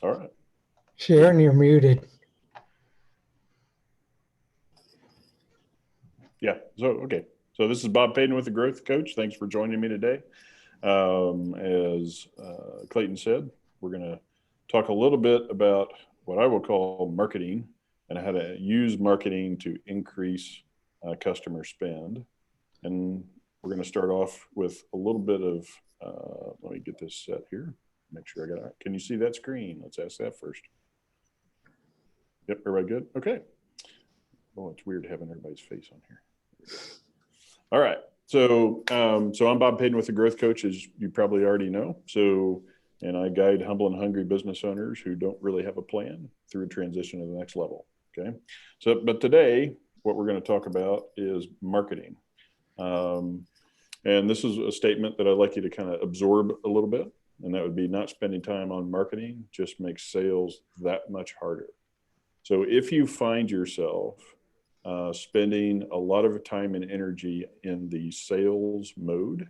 All right. Sharon, you're muted. Yeah. Okay. So this is Bob Paden with the Growth Coach. Thanks for joining me today. As Clayton said, we're going to talk a little bit about what I will call marketing and how to use marketing to increase customer spend. And we're going to start off with a little bit of, let me get this set here. Make sure I got it. Can you see that screen? Let's ask that first. Yep, everybody good? Okay. Oh, it's weird having everybody's face on here. All right. So I'm Bob Paden with the Growth Coach, as you probably already know. And I guide humble and hungry business owners who don't really have a plan through a transition to the next level. Okay. But today, what we're going to talk about is marketing. And this is a statement that I'd like you to kind of absorb a little bit. And that would be not spending time on marketing just makes sales that much harder. So if you find yourself spending a lot of time and energy in the sales mode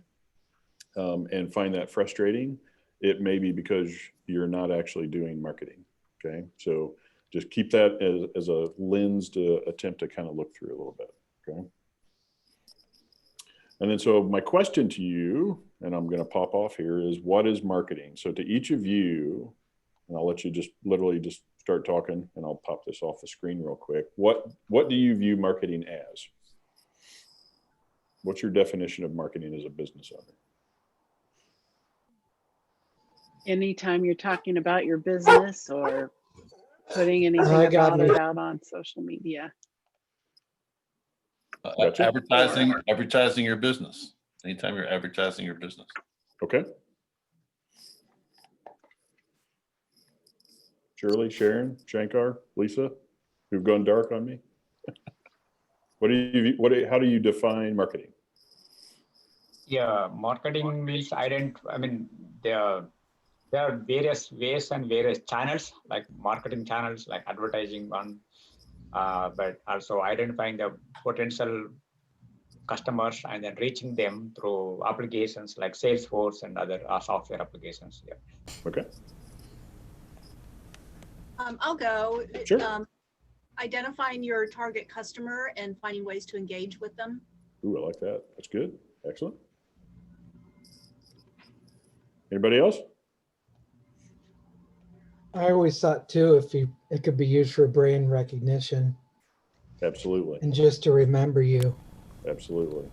and find that frustrating, it may be because you're not actually doing marketing. Okay. So just keep that as a lens to attempt to kind of look through a little bit. Okay. And then, so my question to you, and I'm going to pop off here, is what is marketing? So to each of you, and I'll let you just literally just start talking, and I'll pop this off the screen real quick. What do you view marketing as? What's your definition of marketing as a business owner? Anytime you're talking about your business or putting anything about it out on social media. Gotcha. Advertising your business. Anytime you're advertising your business. Okay. Shirley, Sharon, Shankar, Lisa, who've gone dark on me. How do you define marketing? Yeah, marketing means there are various ways and various channels, like marketing channels, like advertising one, but also identifying the potential customers and then reaching them through applications like Salesforce and other software applications. Yeah. Okay. I'll go. Sure. Identifying your target customer and finding ways to engage with them. Ooh, I like that. That's good. Excellent. Anybody else? I always thought too, it could be used for brand recognition. Absolutely. And just to remember you. Absolutely.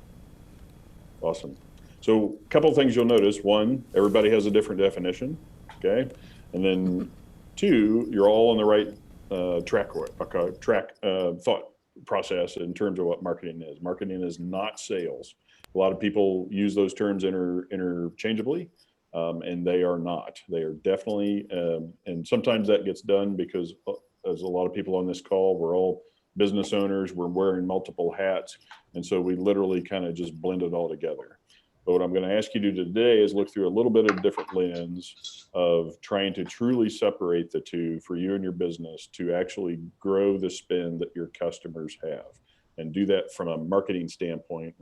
Awesome. So a couple of things you'll notice. One, everybody has a different definition. Okay. And then two, you're all on the right track thought process in terms of what marketing is. Marketing is not sales. A lot of people use those terms interchangeably, and they are not. They are definitely, and sometimes that gets done because as a lot of people on this call, we're all business owners, we're wearing multiple hats, and so we literally kind of just blend it all together. But what I'm going to ask you to do today is look through a little bit of a different lens of trying to truly separate the two for you and your business to actually grow the spend that your customers have, and do that from a marketing standpoint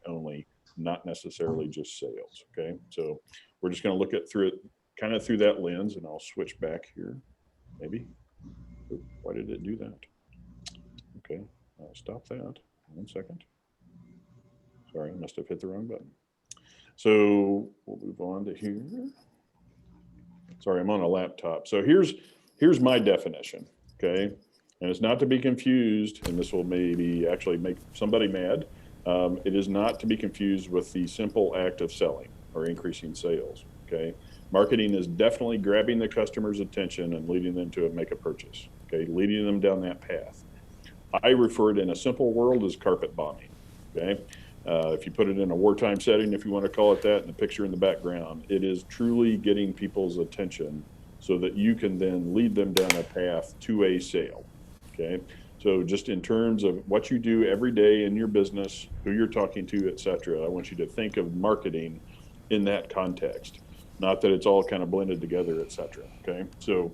only, not necessarily just sales. Okay. So we're just going to look at through that lens, and I'll switch back here. Maybe. Ooh, why did it do that? Okay. I'll stop that. 1 second. Sorry, I must have hit the wrong button. So we'll move on to here. Sorry, I'm on a laptop. So here's my definition, okay? And it's not to be confused, and this will maybe actually make somebody mad. It is not to be confused with the simple act of selling or increasing sales, okay? Marketing is definitely grabbing the customer's attention and leading them to make a purchase, okay? Leading them down that path. I refer to it in a simple world as carpet bombing, okay? If you put it in a wartime setting, if you want to call it that, and the picture in the background, it is truly getting people's attention so that you can then lead them down a path to a sale, okay? So just in terms of what you do every day in your business, who you're talking to, et cetera, I want you to think of marketing in that context, not that it's all kind of blended together, et cetera, okay? So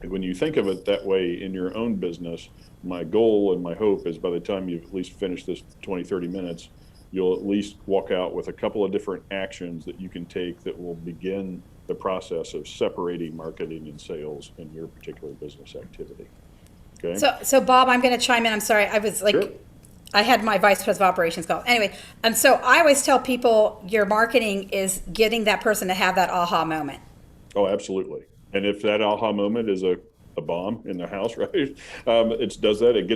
when you think of it that way in your own business, my goal and my hope is by the time you've at least finished this 20, 30 minutes, you'll at least walk out with a couple of different actions that you can take that will begin the process of separating marketing and sales in your particular business activity. Okay. So Bob, I'm going to chime in. I'm sorry. I was like, Sure. I had my vice president of operations call. Anyway, and so I always tell people your marketing is getting that person to have that aha moment. Oh, absolutely. And if that aha moment is a bomb in the house, right? It does that. It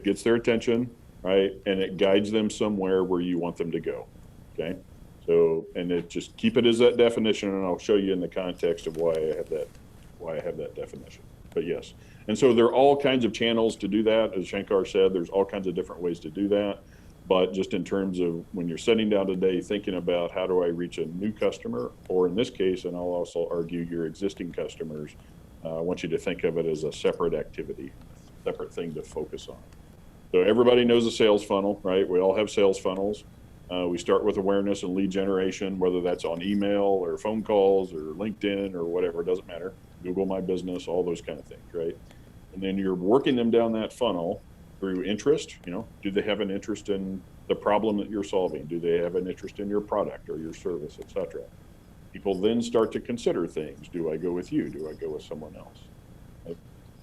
gets their attention, right? And it guides them somewhere where you want them to go. Okay. So, and it just keep it as that definition, and I'll show you in the context of why I have that definition. But yes. And so there are all kinds of channels to do that. As Shankar said, there's all kinds of different ways to do that. But just in terms of when you're sitting down today thinking about how do I reach a new customer, or in this case, and I'll also argue your existing customers, I want you to think of it as a separate activity, separate thing to focus on. So everybody knows a sales funnel, right? We all have sales funnels. We start with awareness and lead generation, whether that's on email or phone calls or LinkedIn or whatever, it doesn't matter. Google My Business, all those kind of things, right? And then you're working them down that funnel through interest. Do they have an interest in the problem that you're solving? Do they have an interest in your product or your service, etc.? People then start to consider things. Do I go with you? Do I go with someone else? Right?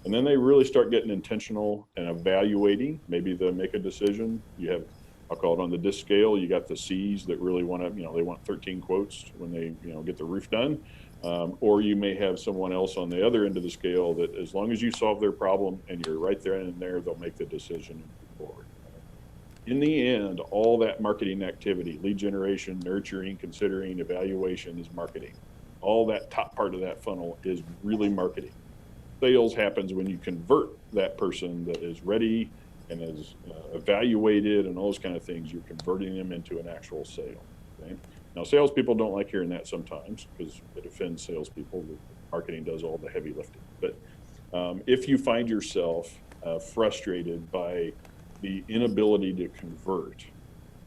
And then they really start getting intentional and evaluating. Maybe they'll make a decision. You have, I'll call it on the disc scale, you got the C's that really want to, they want 13 quotes when they, get the roof done. Or you may have someone else on the other end of the scale that as long as you solve their problem and you're right there and there, they'll make the decision and move forward. In the end, all that marketing activity, lead generation, nurturing, considering, evaluation is marketing. All that top part of that funnel is really marketing. Sales happens when you convert that person that is ready and is evaluated and all those kind of things. You're converting them into an actual sale. Okay? Now, salespeople don't like hearing that sometimes because it offends salespeople. Marketing does all the heavy lifting. But if you find yourself frustrated by the inability to convert,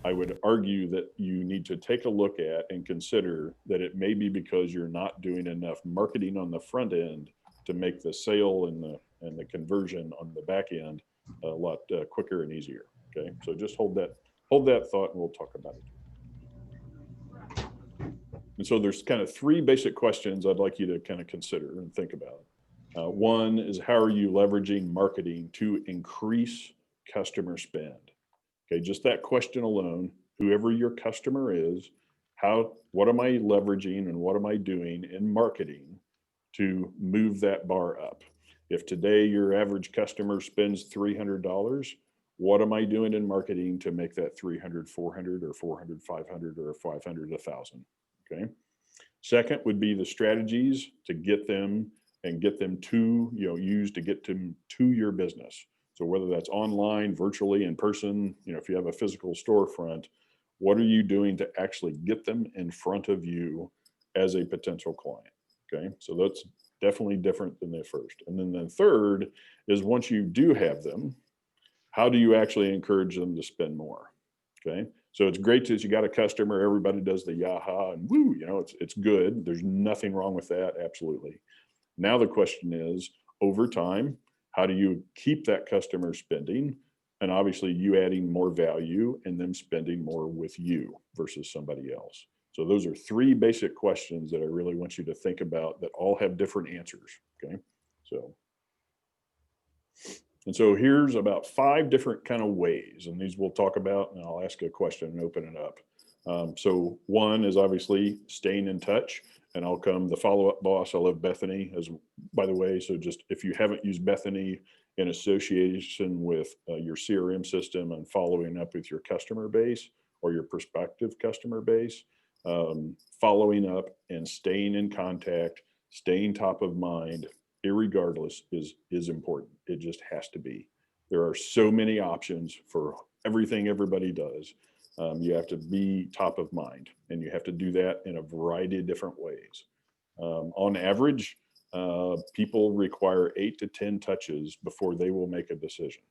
I would argue that you need to take a look at and consider that it may be because you're not doing enough marketing on the front end to make the sale and the conversion on the back end a lot quicker and easier. Okay, so just hold that thought, and we'll talk about it. And so there's kind of three basic questions I'd like you to kind of consider and think about. One is, how are you leveraging marketing to increase customer spend? Okay, just that question alone, whoever your customer is, what am I leveraging and what am I doing in marketing to move that bar up? If today your average customer spends $300, what am I doing in marketing to make that 300, 400, or 400, 500, or 500, 1,000? Okay. Second would be the strategies to get them to, use to get them to your business. So whether that's online, virtually, in person, if you have a physical storefront, what are you doing to actually get them in front of you as a potential client? Okay. So that's definitely different than the first. And then the third is, once you do have them, how do you actually encourage them to spend more? Okay. So it's great that you got a customer, everybody does the yaha and woo, it's good. There's nothing wrong with that. Absolutely. Now the question is, over time, how do you keep that customer spending? And obviously you adding more value and them spending more with you versus somebody else. So those are three basic questions that I really want you to think about that all have different answers. Okay. So here's about 5 different kind of ways, and these we'll talk about, and I'll ask a question and open it up. So one is obviously staying in touch, and the follow-up boss. I love Bethany, as by the way. So just if you haven't used Bethany in association with your CRM system and following up with your customer base or your prospective customer base, following up and staying in contact, staying top of mind, irregardless, is important. It just has to be. There are so many options for everything everybody does. You have to be top of mind, and you have to do that in a variety of different ways. On average, people require 8 to 10 touches before they will make a decision.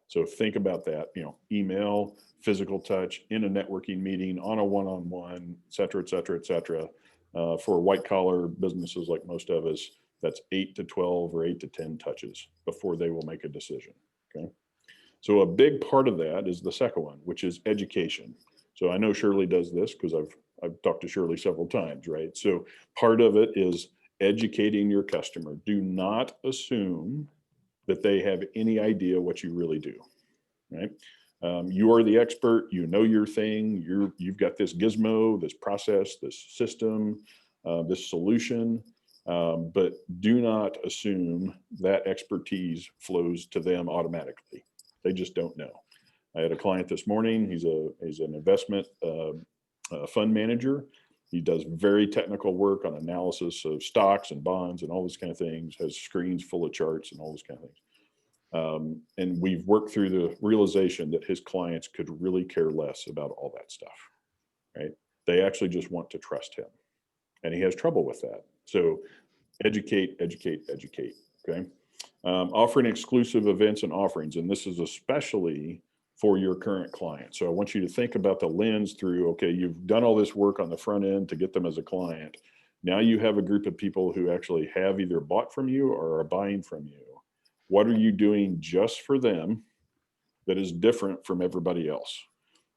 So think about that, email, physical touch, in a networking meeting, on a one-on-one, et cetera, et cetera, et cetera. For white collar businesses like most of us, that's 8 to 12 or 8 to 10 touches before they will make a decision. Okay. So a big part of that is the second one, which is education. So I know Shirley does this because I've talked to Shirley several times, right? So part of it is educating your customer. Do not assume that they have any idea what you really do, right? You are the expert, you know your thing, you've got this gizmo, this process, this system, this solution, but do not assume that expertise flows to them automatically. They just don't know. I had a client this morning, he's an investment fund manager. He does very technical work on analysis of stocks and bonds and all those kind of things, has screens full of charts and all those kind of things. And we've worked through the realization that his clients could really care less about all that stuff, right? They actually just want to trust him. And he has trouble with that. So educate, okay? Offering exclusive events and offerings, and this is especially for your current client. So I want you to think about the lens through, okay, you've done all this work on the front end to get them as a client. Now you have a group of people who actually have either bought from you or are buying from you. What are you doing just for them that is different from everybody else?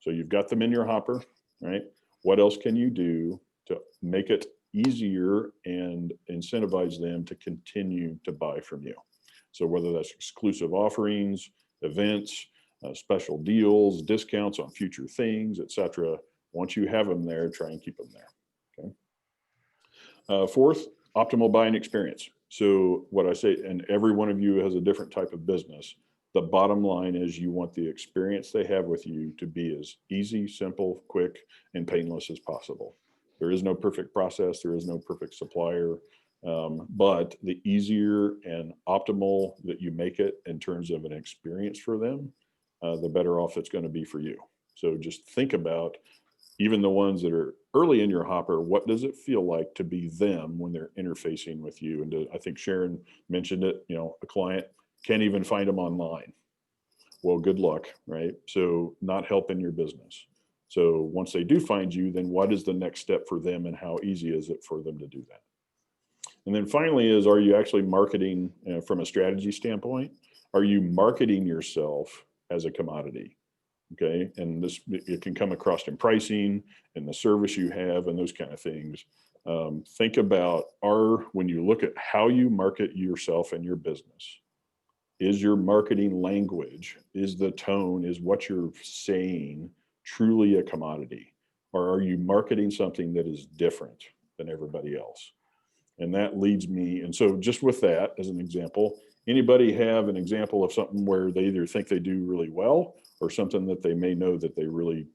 So you've got them in your hopper, right? What else can you do to make it easier and incentivize them to continue to buy from you? So whether that's exclusive offerings, events, special deals, discounts on future things, etc. Once you have them there, try and keep them there. Okay. Fourth, optimal buying experience. So what I say, and every one of you has a different type of business. The bottom line is you want the experience they have with you to be as easy, simple, quick, and painless as possible. There is no perfect process. There is no perfect supplier. But the easier and optimal that you make it in terms of an experience for them, the better off it's going to be for you. So just think about even the ones that are early in your hopper, what does it feel like to be them when they're interfacing with you? And I think Sharon mentioned it, a client can't even find them online. Well, good luck, right? So not helping your business. So once they do find you, then what is the next step for them and how easy is it for them to do that? And then finally is, are you actually marketing from a strategy standpoint? Are you marketing yourself as a commodity? Okay, and this, it can come across in pricing and the service you have and those kind of things. Think about, when you look at how you market yourself and your business, is your marketing language, is the tone, is what you're saying truly a commodity? Or are you marketing something that is different than everybody else? And that leads me, and so just with that as an example, anybody have an example of something where they either think they do really well or something that they may know that they really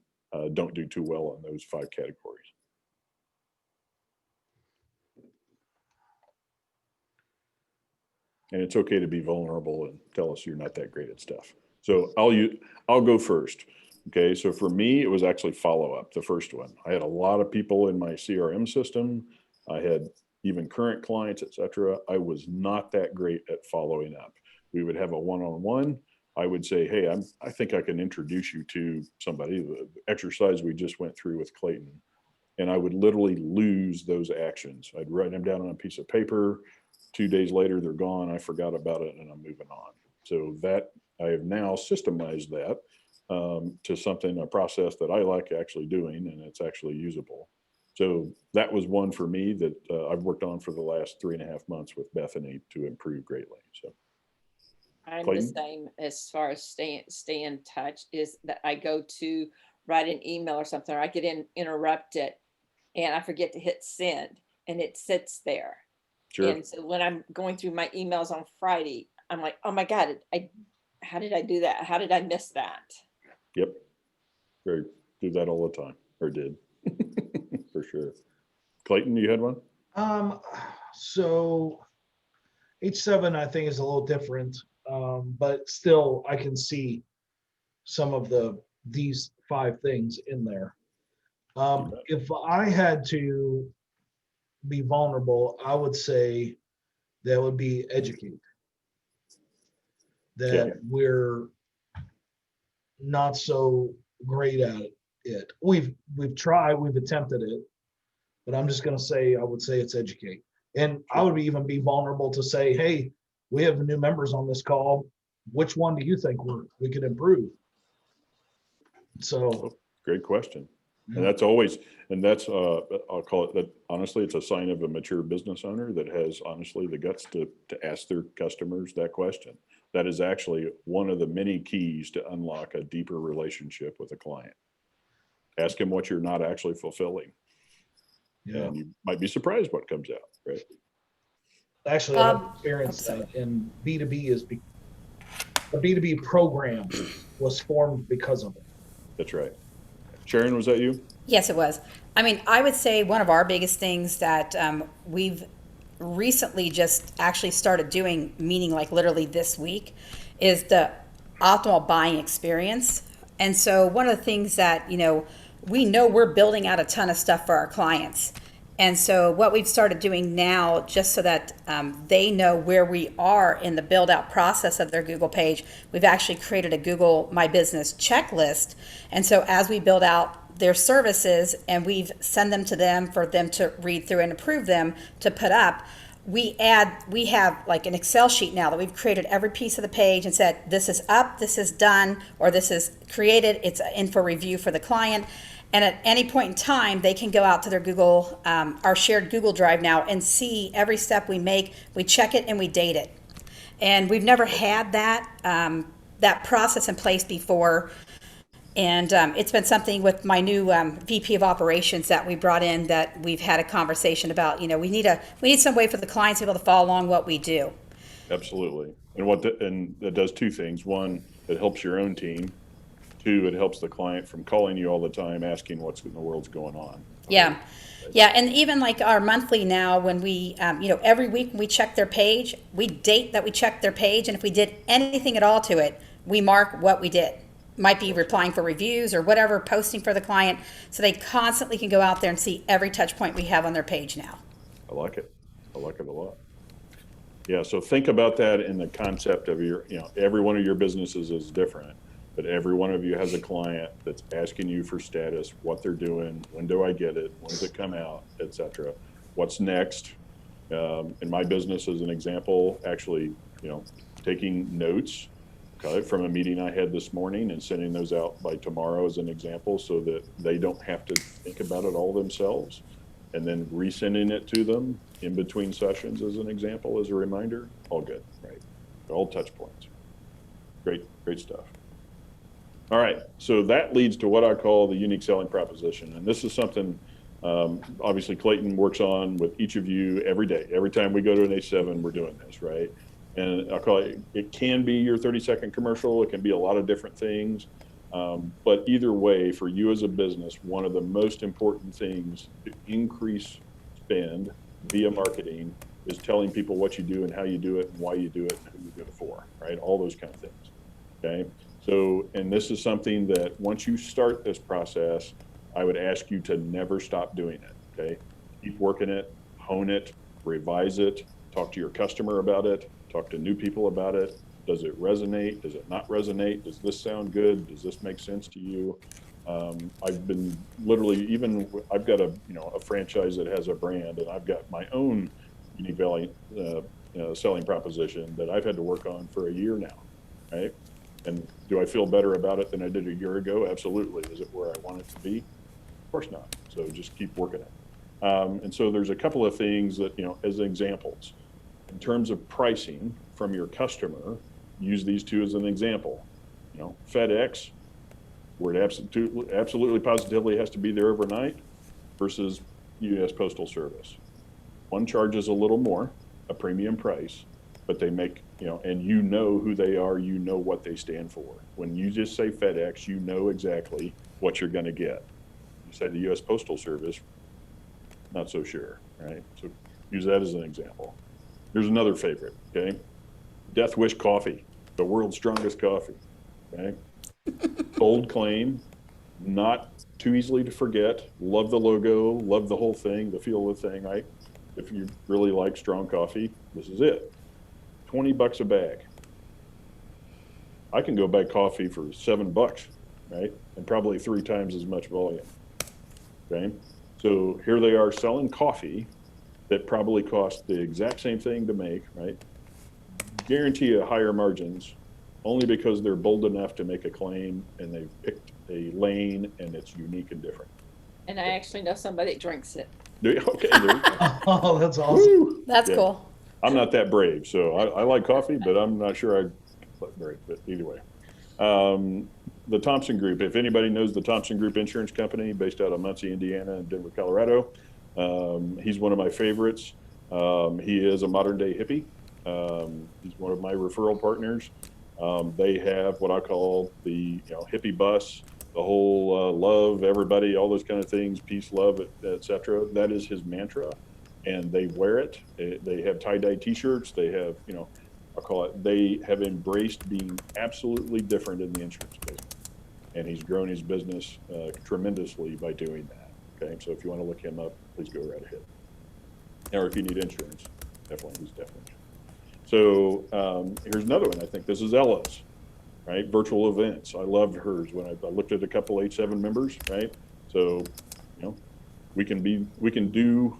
don't do too well in those 5 categories? And it's okay to be vulnerable and tell us you're not that great at stuff. So I'll go first. Okay, so for me, it was actually follow-up, the first one. I had a lot of people in my CRM system. I had even current clients, etc. I was not that great at following up. We would have a one-on-one. I would say, hey, I think I can introduce you to somebody, the exercise we just went through with Clayton. And I would literally lose those actions. I'd write them down on a piece of paper. 2 days later, they're gone. I forgot about it and I'm moving on. So that I have now systemized that to something, a process that I like actually doing, and it's actually usable. So that was one for me that I've worked on for the last 3.5 months with Bethany to improve greatly. So I'm Clayton? the same as far as stay in touch, is that I go to write an email or something, or I get interrupted and I forget to hit send and it sits there. Sure. And so when I'm going through my emails on Friday, I'm like, oh my God, how did I do that? How did I miss that? Yep. Do that all the time, or did. For sure. Clayton, you had one? So H7 I think is a little different, but still I can see some of these 5 things in there. If I had to be vulnerable, I would say that would be educate. That we're not so great at it. We've tried, we've attempted it, but I'm just going to say, I would say it's educate. And I would even be vulnerable to say, hey, we have new members on this call. which one do you think we could improve? So, Oh, great question. yeah. And that's always, and that's, I'll call it that, honestly, it's a sign of a mature business owner that has honestly the guts to ask their customers that question. That is actually one of the many keys to unlock a deeper relationship with a client. Ask him what you're not actually fulfilling. Yeah. And you might be surprised what comes out, right? Actually, I've I'm experienced sorry. that in B2B a B2B program was formed because of it. That's right. Sharon, was that you? Yes, it was. I mean, I would say one of our biggest things that we've recently just actually started doing, meaning like literally this week, is the optimal buying experience. And so one of the things that, we know we're building out a ton of stuff for our clients. And so what we've started doing now, just so that they know where we are in the build out process of their Google page, we've actually created a Google My Business checklist. And so as we build out their services and we've send them to them for them to read through and approve them to put up, we have like an Excel sheet now that we've created every piece of the page and said, this is up, this is done, or this is created, it's in for review for the client. And at any point in time, they can go out to their Google, our shared Google Drive now and see every step we make. We check it and we date it. And we've never had that process in place before. And it's been something with my new VP of operations that we brought in that we've had a conversation about. We need some way for the clients to be able to follow along what we do. Absolutely. And that does two things. One, it helps your own team. Two, it helps the client from calling you all the time, asking what's in the world's going on. Yeah. Yeah. And even like our monthly now, when we, every week when we check their page, we date that we checked their page. And if we did anything at all to it, we mark what we did. Might be replying for reviews or whatever, posting for the client. So they constantly can go out there and see every touch point we have on their page now. I like it. I like it a lot. Yeah. So think about that in the concept of every one of your businesses is different. But every one of you has a client that's asking you for status, what they're doing, when do I get it, when does it come out, et cetera. What's next? In my business, as an example, actually, taking notes from a meeting I had this morning and sending those out by tomorrow as an example so that they don't have to think about it all themselves, and then resending it to them in between sessions as an example, as a reminder. All good, right? All touch points. Great stuff. All right, so that leads to what I call the unique selling proposition. And this is something, obviously, Clayton works on with each of you every day. Every time we go to an A7, we're doing this, right? And I'll call it can be your 30-second commercial. It can be a lot of different things. But either way, for you as a business, one of the most important things to increase spend via marketing is telling people what you do and how you do it and why you do it and who you do it for, right? All those kind of things, okay? So, and this is something that once you start this process, I would ask you to never stop doing it, okay? Keep working it, hone it, revise it, talk to your customer about it, talk to new people about it. Does it resonate? Does it not resonate? Does this sound good? Does this make sense to you? I've been literally, I've got a franchise that has a brand, and I've got my own unique selling proposition that I've had to work on for a year now, right? And do I feel better about it than I did a year ago? Absolutely. Is it where I want it to be? Of course not. So just keep working it. And so there's a couple of things that, as examples, in terms of pricing from your customer, use these two as an example. FedEx, where it absolutely positively has to be there overnight, versus U.S. Postal Service. One charges a little more, a premium price, but they make, and who they are, what they stand for. When you just say FedEx, you know exactly what you're going to get. You say the U.S. Postal Service, not so sure, right? So use that as an example. Here's another favorite, okay? Death Wish Coffee, the world's strongest coffee, okay? Bold claim, not too easily to forget. Love the logo, love the whole thing, the feel of the thing. If you really like strong coffee, this is it. $20 a bag. I can go buy coffee for $7, right? And probably 3 times as much volume, okay? So here they are selling coffee that probably cost the exact same thing to make, right? Guarantee you higher margins only because they're bold enough to make a claim and they've picked a lane and it's unique and different. And I actually know somebody that drinks it. Okay, there you go. Oh, that's awesome. Woo! That's Yeah. cool. I'm not that brave, so I like coffee, but I'm not sure I'd let brave, but either way. The Thompson Group, if anybody knows the Thompson Group Insurance Company based out of Muncie, Indiana and Denver, Colorado, he's one of my favorites. He is a modern day hippie. He's one of my referral partners. They have what I call the hippie bus, the whole love everybody, all those kind of things, peace, love, etc. That is his mantra, and they wear it. They have tie-dye T-shirts. They have, I call it, they have embraced being absolutely different in the insurance business, and he's grown his business tremendously by doing that. Okay, so if you want to look him up, please go right ahead. Or if you need insurance, he's definitely. So here's another one. I think this is Ella's, right? Virtual events. I loved hers when I looked at a couple H7 members, right? So, we can do,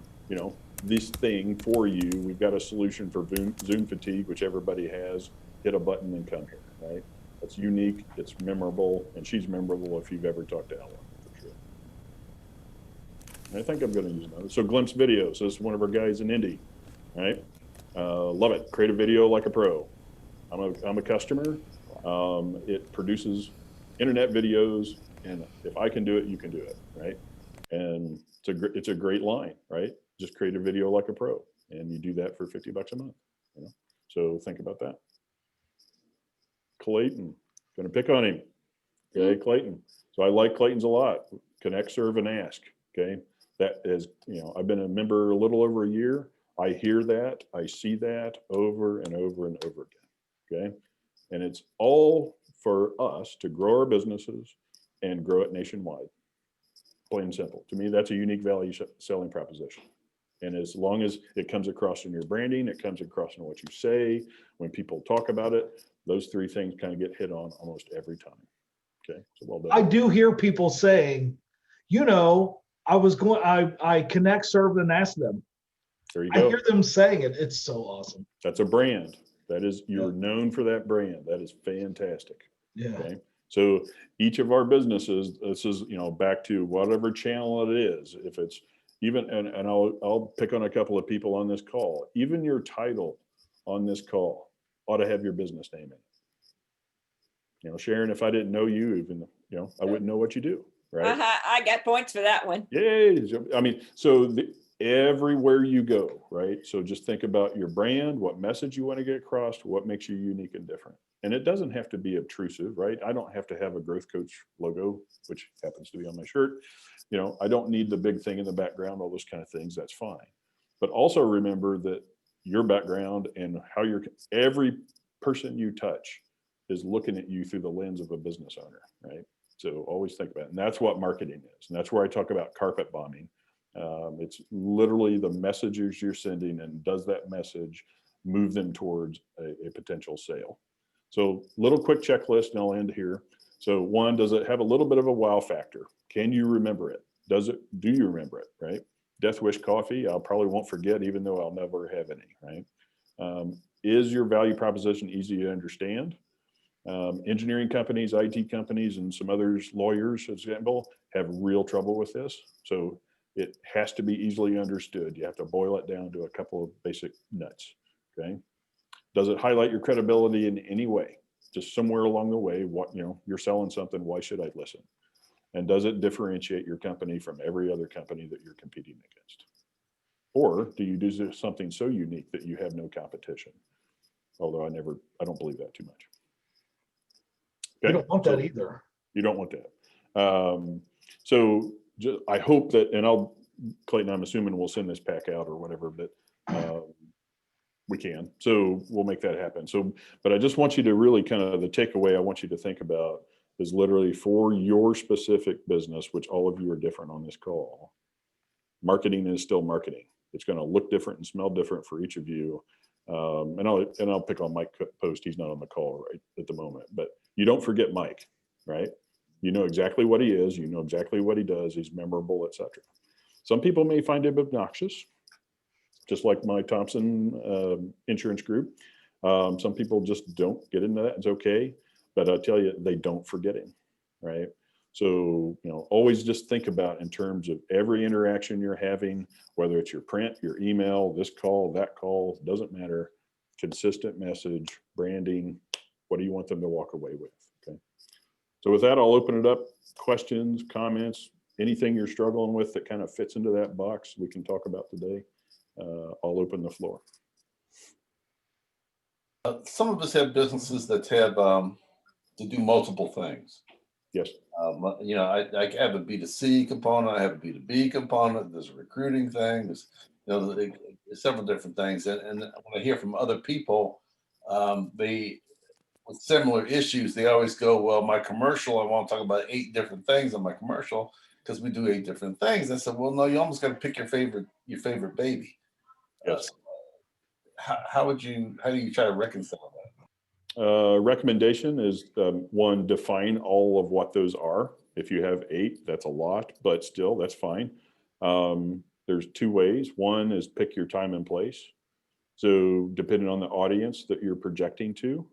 this thing for you. We've got a solution for Zoom fatigue, which everybody has. Hit a button and come here, right? It's unique, it's memorable, and she's memorable if you've ever talked to Ella, for sure. And I think I'm going to use another. So Glimpse Videos, this is one of our guys in Indy, right? Love it. Create a video like a pro. I'm a customer. It produces internet videos, and if I can do it, you can do it, right? And it's a great line, right? Just create a video like a pro, and you do that for $50 a month. So think about that. Clayton, gonna pick on him. Okay, Clayton. So I like Clayton's a lot. Connect, serve, and ask. Okay, that is, I've been a member a little over a year. I hear that, I see that over and over and over again. Okay, and it's all for us to grow our businesses and grow it nationwide. Plain and simple. To me, that's a unique value selling proposition. And as long as it comes across in your branding, it comes across in what you say, when people talk about it, those three things kind of get hit on almost every time. Okay, so well done. I do hear people saying, I connect, serve, and ask them. There you I go. hear them saying it. It's so awesome. That's a brand. That is, you're known for that brand. That is fantastic. Yeah. Okay. So each of our businesses, this is, back to whatever channel it is. If it's even, and I'll pick on a couple of people on this call, even your title on this call ought to have your business name in it. Sharon, if I didn't know you, even, I wouldn't know what you do, right? I got points for that one. Yay. I mean, so everywhere you go, right? So just think about your brand, what message you want to get across, what makes you unique and different. And it doesn't have to be obtrusive, right? I don't have to have a growth coach logo, which happens to be on my shirt. I don't need the big thing in the background, all those kind of things. That's fine. But also remember that your background and how every person you touch is looking at you through the lens of a business owner, right? So always think about it. And that's what marketing is. And that's where I talk about carpet bombing. It's literally the messages you're sending, and does that message move them towards a potential sale? So little quick checklist, and I'll end here. So one, does it have a little bit of a wow factor? Can you remember it? Do you remember it, right? Death Wish coffee, I probably won't forget, even though I'll never have any, right? Is your value proposition easy to understand? Engineering companies, IT companies, and some others, lawyers, for example, have real trouble with this. So it has to be easily understood. You have to boil it down to a couple of basic nuts, okay? Does it highlight your credibility in any way? Just somewhere along the way, you're selling something, why should I listen? And does it differentiate your company from every other company that you're competing against? Or do you do something so unique that you have no competition? Although I don't believe that too much. Okay? You don't want that either. You don't want that. So I hope that, and Clayton, I'm assuming we'll send this pack out or whatever, but we can. So we'll make that happen. So, but I just want you to really kind of, the takeaway I want you to think about is literally for your specific business, which all of you are different on this call. Marketing is still marketing. It's going to look different and smell different for each of you. And I'll pick on Mike Post. He's not on the call right at the moment, but you don't forget Mike, right? You know exactly what he is. You know exactly what he does. He's memorable, etc. Some people may find him obnoxious, just like my Thompson insurance group. Some people just don't get into that. It's okay. But I'll tell you, they don't forget him, right? So, always just think about in terms of every interaction you're having, whether it's your print, your email, this call, that call, doesn't matter. Consistent message, branding, what do you want them to walk away with? Okay. So with that, I'll open it up. Questions, comments, anything you're struggling with that kind of fits into that box we can talk about today. I'll open the floor. Some of us have businesses that have to do multiple things. Yes. I have a B2C component, I have a B2B component, there's a recruiting thing, there's several different things. And when I hear from other people, they with similar issues, they always go, well, my commercial, I want to talk about 8 different things on my commercial because we do 8 different things. I said, well, no, you almost got to pick your favorite baby. Yes. How do you try to reconcile that? Recommendation is one, define all of what those are. If you have 8, that's a lot, but still that's fine. There's 2 ways. One is pick your time and place. So depending on the audience that you're projecting to,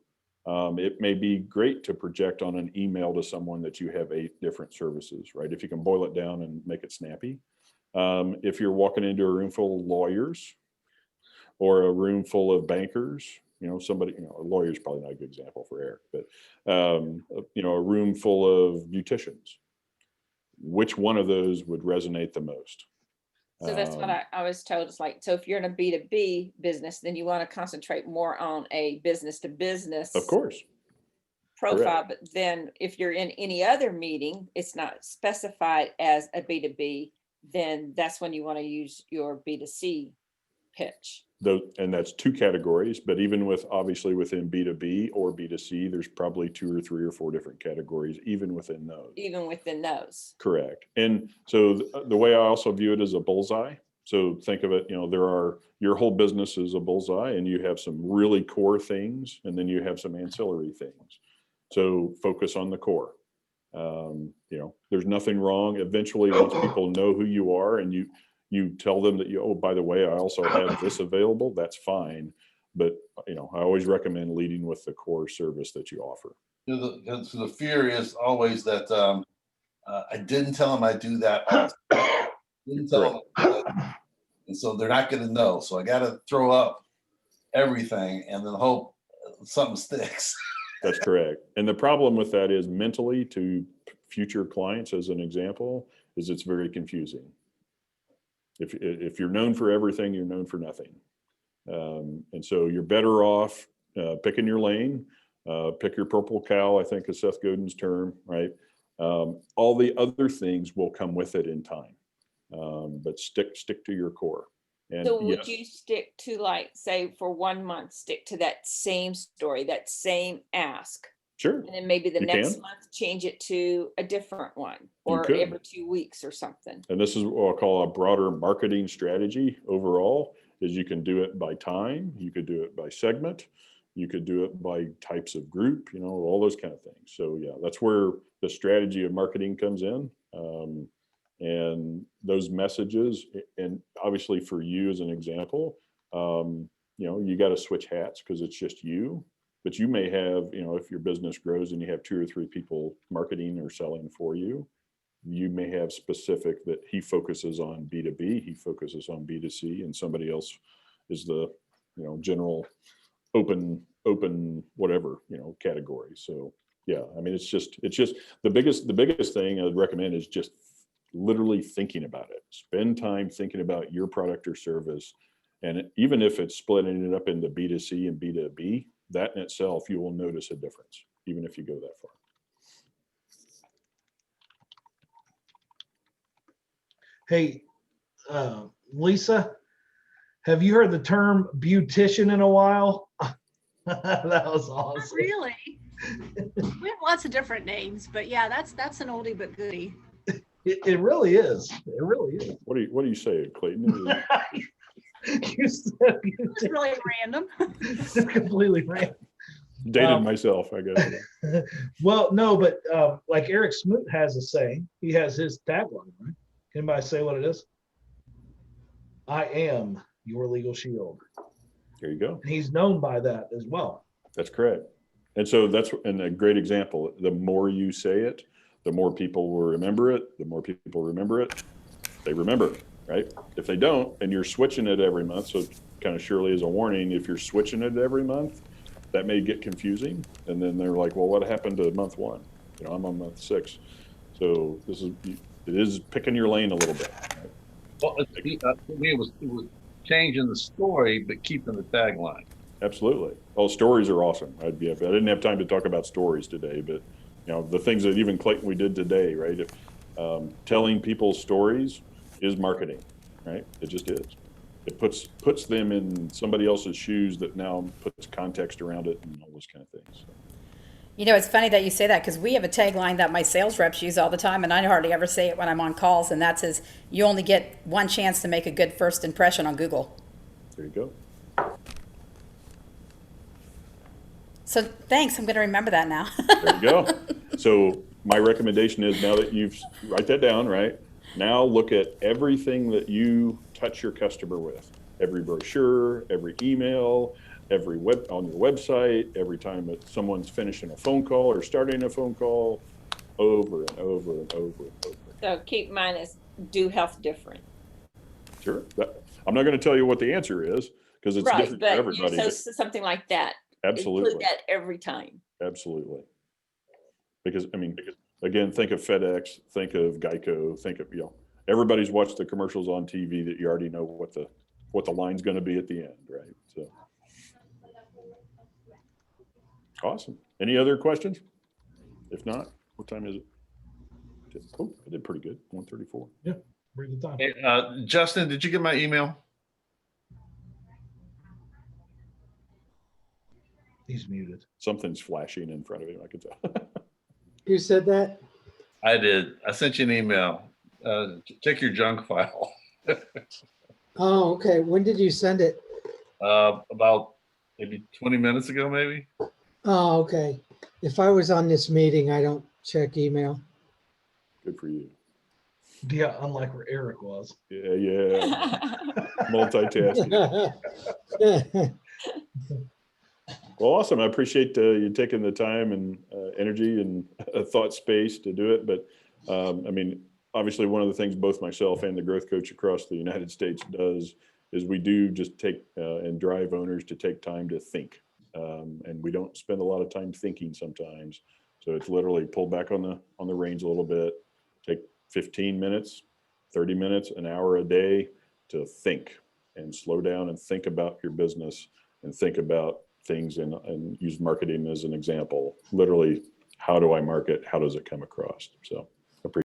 it may be great to project on an email to someone that you have 8 different services, right? If you can boil it down and make it snappy. If you're walking into a room full of lawyers or a room full of bankers, somebody, a lawyer is probably not a good example for Eric, but, a room full of beauticians, which one of those would resonate the most? So that's what I was told. It's like, so if you're in a B2B business, then you want to concentrate more on a business to business. Of course. Profile. Correct. But then if you're in any other meeting, it's not specified as a B2B, then that's when you want to use your B2C pitch. And that's 2 categories, but even obviously within B2B or B2C, there's probably 2 or 3 or 4 different categories, even within those. Even within those. Correct. And so the way I also view it is a bullseye. So think of it, your whole business is a bullseye, and you have some really core things, and then you have some ancillary things. So focus on the core. There's nothing wrong. Eventually, once people know who you are and you tell them that oh, by the way, I also have this available, that's fine. But, I always recommend leading with the core service that you offer. The fear is always that I didn't tell them I do that. Didn't tell them I do that. And so they're not going to know. So I got to throw up everything and then hope something sticks. That's correct. And the problem with that is mentally to future clients, as an example, is it's very confusing. If you're known for everything, you're known for nothing. And so you're better off picking your lane, pick your purple cow, I think is Seth Godin's term, right? All the other things will come with it in time, but stick to your core. And so would you stick to, like, say for 1 month, stick to that same story, that same ask? Sure. And then maybe the next month change it to a different one, or every 2 weeks or something. And this is what I'll call a broader marketing strategy overall, is you can do it by time, you could do it by segment, you could do it by types of group, all those kind of things. So yeah, that's where the strategy of marketing comes in. And those messages, and obviously for you as an example, you got to switch hats because it's just you. But you may have, if your business grows and you have 2 or 3 people marketing or selling for you, you may have specific that he focuses on B2B, he focuses on B2C, and somebody else is the, general open whatever, category. So yeah, I mean, it's just the biggest thing I would recommend is just literally thinking about it. Spend time thinking about your product or service. And even if it's splitting it up into B2C and B2B, that in itself, you will notice a difference, even if you go that far. Hey, Lisa, have you heard the term beautician in a while? That was awesome. Not really. We have lots of different names, but yeah, that's an oldie but goodie. It really is. It really is. What do you say, Clayton? You said It's really random. It's completely random. Dated myself, I guess. Well, no, but like Eric Smoot has a saying. He has his tagline, right? Can anybody say what it is? I am your legal shield. There you go. And he's known by that as well. That's correct. And so and a great example, the more you say it, the more people will remember it. The more people remember it, they remember, right? If they don't, and you're switching it every month, so kind of surely as a warning, if you're switching it every month, that may get confusing. And then they're like, well, what happened to month 1? You know, I'm on month 6. So it is picking your lane a little bit. Right? Well, for me, it was changing the story, but keeping the tagline. Absolutely. Oh, stories are awesome. I didn't have time to talk about stories today, but you know, the things that even Clayton we did today, right? Telling people stories is marketing, right? It just is. It puts them in somebody else's shoes that now puts context around it and all those kind of things. So. You know, it's funny that you say that because we have a tagline that my sales reps use all the time, and I hardly ever say it when I'm on calls, and that says, you only get one chance to make a good first impression on Google. There you go. So thanks, I'm going to remember that now. There you go. So my recommendation is, now that you've write that down, right? Now look at everything that you touch your customer with. Every brochure, every email, every on your website, every time that someone's finishing a phone call or starting a phone call, over and over and over and over. So keep in mind is do health different. Sure. I'm not going to tell you what the answer is because it's different for everybody. So something like that. Absolutely. Include that every time. Absolutely. Because again, think of FedEx, think of Geico, think of, everybody's watched the commercials on TV that you already know what the line's going to be at the end, right? So awesome. Any other questions? If not, what time is it? Oh, I did pretty good. 1:34. Yeah, pretty good time. Hey, Justin, did you get my email? He's muted. Something's flashing in front of him, I can tell. Who said that? I did. I sent you an email. Check your junk file. Oh, okay. When did you send it? About maybe 20 minutes ago, maybe. Oh, okay. If I was on this meeting, I don't check email. Good for you. Yeah, unlike where Eric was. Yeah. Multitasking. Well, awesome. I appreciate you taking the time and energy and thought space to do it. But I mean, obviously, one of the things both myself and the growth coach across the United States does is we do just take and drive owners to take time to think. And we don't spend a lot of time thinking sometimes. So it's literally pull back on the reins a little bit, take 15 minutes, 30 minutes, an hour a day to think and slow down and think about your business and think about things and use marketing as an example. Literally, how do I market? How does it come across? So